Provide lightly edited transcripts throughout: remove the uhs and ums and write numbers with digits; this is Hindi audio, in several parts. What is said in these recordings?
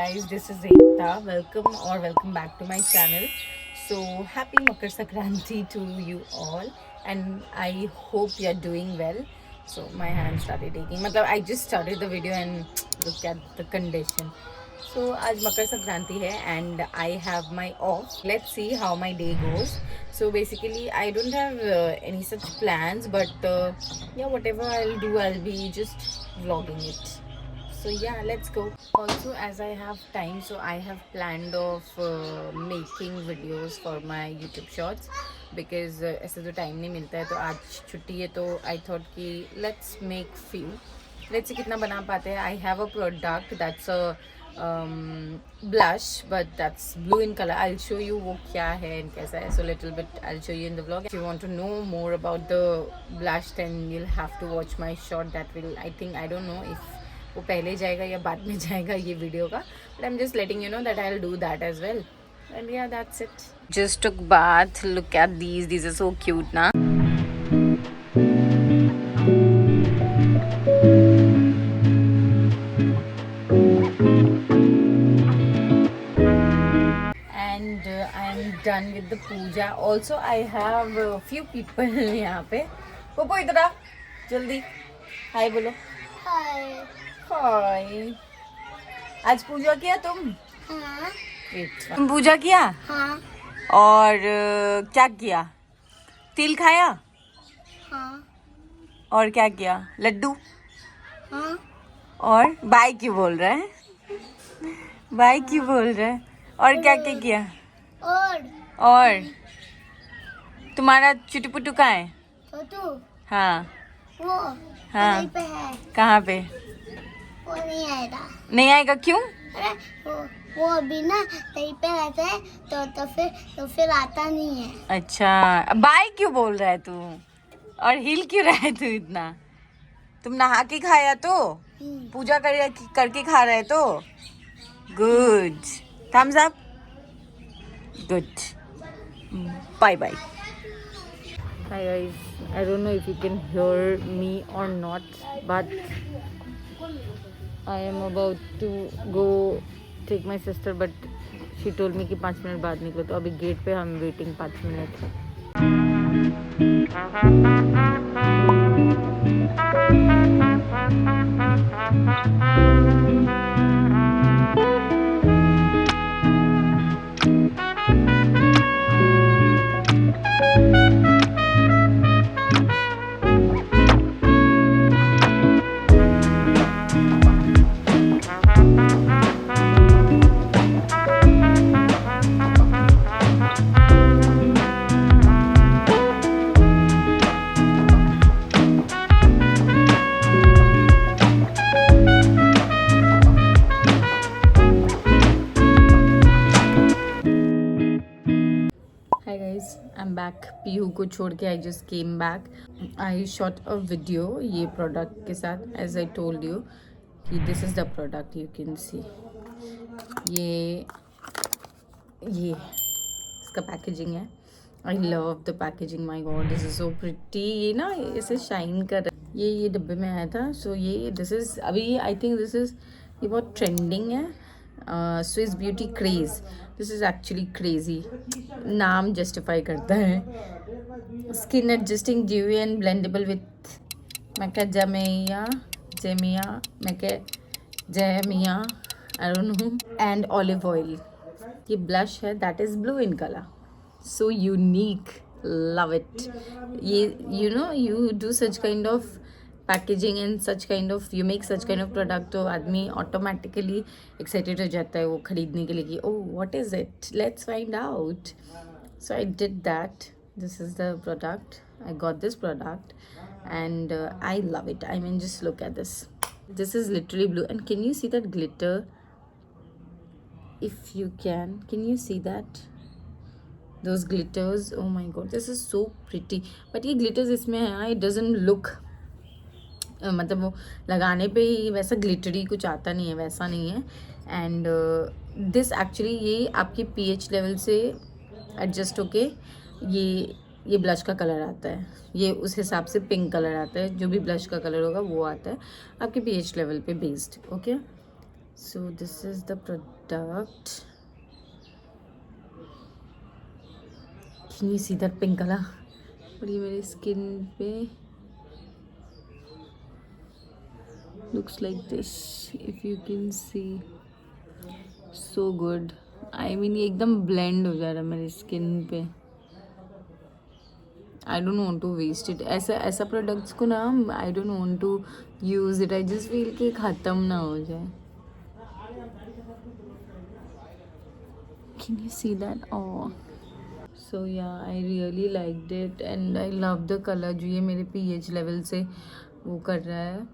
guys, this is Ekta. Welcome back to my channel. So happy Makar Sankranti to you all, and I hope you're doing well. So my hand started aching. I just started the video and look at the condition. So आज मकर संक्रांति है and I have my off. Let's see how my day goes. So basically I don't have any such plans, but yeah, whatever I'll do, I'll be just vlogging it. So yeah, let's go. Also, as I have time, so I have planned of making videos for my YouTube shorts because ऐसे तो टाइम नहीं मिलता है, तो आज छुट्टी है तो I thought कि let's make few. Let's see कितना बना पाते हैं. I have a product that's a blush, but that's blue in color. I'll show you वो क्या है and कैसा है. So little bit I'll show you in the vlog. If you want to know more about the blush, then you'll have to watch my short. That will, I think, I don't know if वो पहले जाएगा या बाद में जाएगा ये वीडियो का, but I'm just letting you know that I'll do that as well. And yeah, that's it. Just took bath. Look at these are so cute na. And I'm done with the puja. Also I have a few people यहाँ पे. पोपो इधर आ जल्दी. हाय बोलो. हाय। हाय. आज पूजा किया तुम? हाँ। तुम पूजा किया? हाँ। और क्या किया? तिल खाया? हाँ। और क्या किया? लड्डू? हाँ। और बाय क्यों बोल रहा है? बाय क्यों बोल रहा है? और क्या क्या किया? और तुम्हारा चुटू पुटू कहाँ है? छोटू हाँ वो हाँ वहीं पे है। कहाँ पे? वो नहीं आएगा। नहीं आएगा क्यों? अरे वो अभी ना कहीं पे रहता है तो फिर आता नहीं है। अच्छा, बाय क्यों बोल रहा है तू? और हिल क्यों रहा है तू इतना? तुम नहा के खाया तो? पूजा करके खा रहे तो? Good. Thumbs up. Good. Bye bye. Hi guys, I don't know if you can hear me or not, but I am about to go take my sister, but she told me कि 5 मिनट बाद निकलो, तो अभी गेट पे हम waiting 5 minute. Hi guys, I'm back. Pihu को छोड़ के I just came back. I shot a video ये product के साथ, as I told you कि this is the product you can see. ये इसका पैकेजिंग है. I love the packaging. My God, this is so pretty. ये ना इसे शाइन कर रहा है. ये डब्बे में आया था. So ये this is अभी I think this is ये बहुत ट्रेंडिंग है. Swiss Beauty craze. This is actually crazy. नाम जस्टिफाई करता है. Skin adjusting dewy and blendable with macadamia I don't know and olive oil. ये ब्लश है that is blue in colour. So unique. Love it. ये you know you do such kind of packaging and such kind of you make such kind of product, तो आदमी ऑटोमेटिकली एक्साइटेड हो जाता है वो खरीदने के लिए कि oh what is it, let's find out. So I did that. This is the product. I got this product and I love it. I mean just look at this. This is literally blue and can you see that glitter? If you can you see that? those glitters, oh my god, this is so pretty. but ये glitters इसमें है, it doesn't look मतलब वो लगाने पे ही वैसा ग्लिटरी कुछ आता नहीं है, वैसा नहीं है. एंड दिस एक्चुअली ये आपकी पीएच लेवल से एडजस्ट होके ये ब्लश का कलर आता है. ये उस हिसाब से पिंक कलर आता है. जो भी ब्लश का कलर होगा वो आता है आपके पीएच लेवल पे based. Okay, So this is the product. Can you see that pink color? और ये मेरी स्किन पे looks like this, if you can see. So good. I mean ये एकदम blend हो जा रहा है मेरी स्किन पे. I don't want to waste it. ऐसा प्रोडक्ट्स को ना I don't want to use it. I just feel कि ख़त्म ना हो जाए. Can you see that? Oh. So yeah, I really liked it and I love the color जो ये मेरे pH level से वो कर रहा है.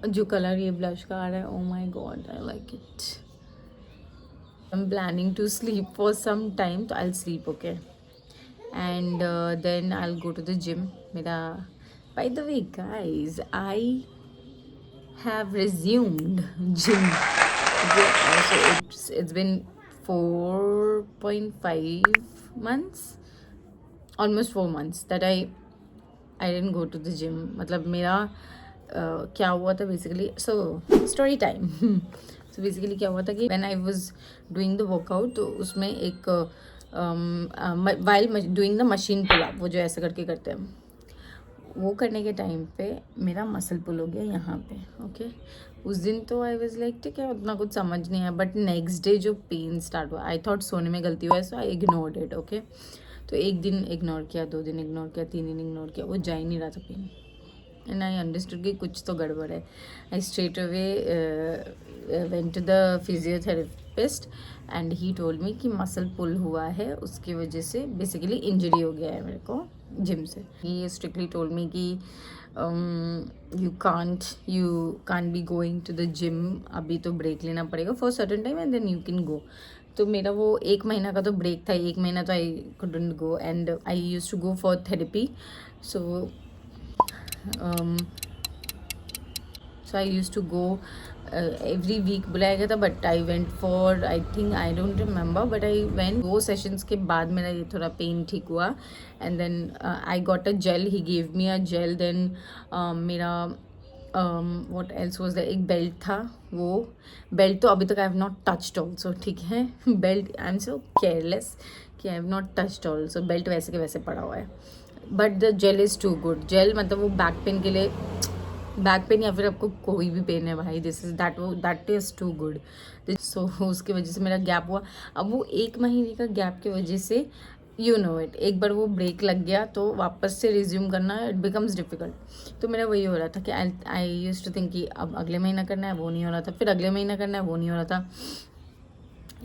जो कलर ये ब्लश का आ रहा है, oh my god, I like it. I'm planning to sleep for some time, so I'll sleep, okay? And then I'll go to the gym. मेरा, by the way, guys, I have resumed gym. Yeah, so it's been 4.5 months, almost 4 months that I didn't go to the gym. मतलब मेरा क्या हुआ था basically, so story time. So basically क्या हुआ था कि when I was doing the workout, तो उसमें एक while doing the machine pull up, वो जो ऐसे करके करते हैं, वो करने के टाइम पे मेरा मसल पुल हो गया यहाँ पे. ओके, उस दिन तो आई वाज लाइक ठीक है, उतना कुछ समझ नहीं आया. बट नेक्स्ट डे जो पेन स्टार्ट हुआ, आई थॉट सोने में गलती हुआ है, सो आई इग्नोर्ड इट. ओके, तो एक दिन इग्नोर किया, 2 दिन इग्नोर किया, 3 दिन इग्नोर किया, वो जा ही नहीं रहा था पेन. एंड आई अंडरस्टूड कि कुछ तो गड़बड़ है. I straight away went to the physiotherapist and he told me कि मसल पुल हुआ है, उसकी वजह से बेसिकली इंजरी हो गया है मेरे को जिम से. ही स्ट्रिक्टली टोल्ड मी कि you can't be going to the gym, अभी तो ब्रेक लेना पड़ेगा for certain time and then you can go. तो मेरा वो 1 महीना का तो ब्रेक था, 1 महीना तो I couldn't go and I use to go for therapy. So I used to go every week बुलाया गया था, but I went for, I think, I don't remember, but I went. 2 sessions के बाद मेरा ये थोड़ा पेन ठीक हुआ and then I got a gel, he gave me a gel. then मेरा what else was there, एक बेल्ट था, वो बेल्ट तो अभी तक I have not touched also. ठीक है, belt I am so careless कि I have not touched also. Belt वैसे के वैसे पड़ा हुआ है. But the gel is too good. Gel मतलब वो बैक पेन के लिए, बैक पेन या फिर आपको कोई भी पेन है भाई, this is that is too good. So उसकी वजह से मेरा गैप हुआ. अब वो 1 महीने का गैप की वजह से, यू नो इट, एक बार वो ब्रेक लग गया तो वापस से रिज्यूम करना इट बिकम्स डिफ़िकल्ट. तो मेरा वही हो रहा था कि आई यूज्ड टू थिंक कि अब अगले महीना करना है, वो नहीं हो रहा था. फिर अगले महीना करना है, वो नहीं हो रहा था.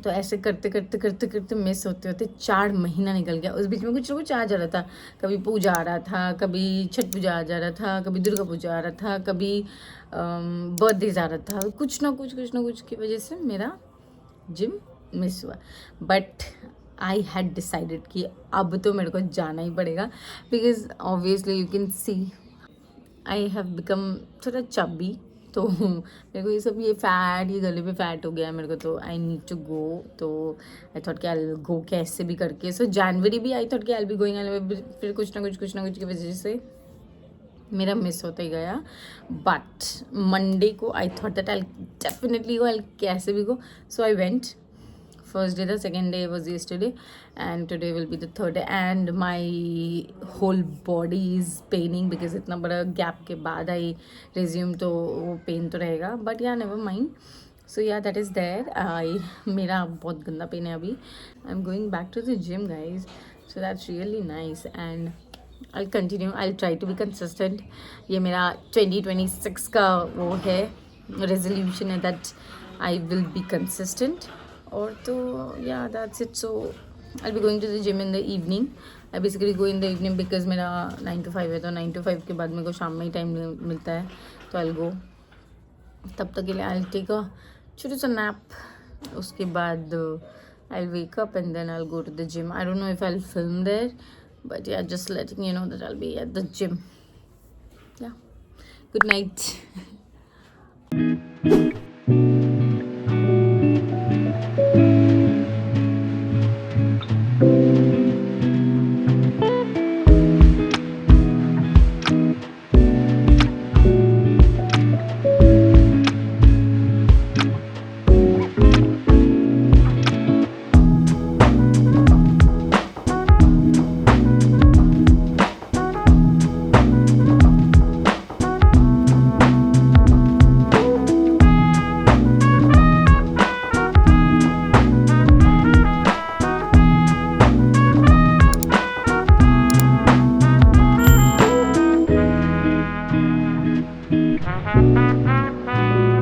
तो ऐसे करते करते करते करते मिस होते होते 4 महीना निकल गया. उस बीच में कुछ ना कुछ आ जा रहा था. कभी पूजा आ रहा था, कभी छठ पूजा आ जा रहा था, कभी दुर्गा पूजा आ रहा था, कभी बर्थडेज आ रहा था. कुछ ना कुछ की वजह से मेरा जिम मिस हुआ. बट आई हैड डिसाइडेड कि अब तो मेरे को जाना ही पड़ेगा, because obviously you can see I have become थोड़ा चब्बी. तो मेरे को ये सब, ये फैट, ये गले पे फैट हो गया है मेरे को. तो आई नीड टू गो. तो आई थॉट कि आई गो कैसे भी करके. सो जनवरी भी आई थॉट कि आई बी गोइंग. फिर कुछ ना कुछ की वजह से मेरा मिस होता ही गया. बट मंडे को I thought that I definitely go, I कैसे भी go. So I went. First day, the second day was yesterday, and today will be the 3rd day, and my whole body is paining because इतना बड़ा gap के बाद I resume, तो वो pain तो रहेगा. But yeah, never mind. So yeah, that is there. मेरा बहुत गंदा पेन है अभी. I'm going back to the gym, guys. So that's really nice, and I'll continue. I'll try to be consistent. ये मेरा 2026 का वो है, resolution है that I will be consistent. और तो yeah, that's it. So I'll be going to the gym in the evening. I basically go in the evening because मेरा 9 to 5 है, तो 9 to 5 के बाद मेरे को शाम में ही टाइम मिलता है, तो I'll go. तब तक के लिए I'll take a छोटा सा nap. उसके बाद I'll wake up and then I'll go to the gym. I don't know if I'll film there, but yeah, just letting you know that I'll be at the gym. Yeah. Good night. है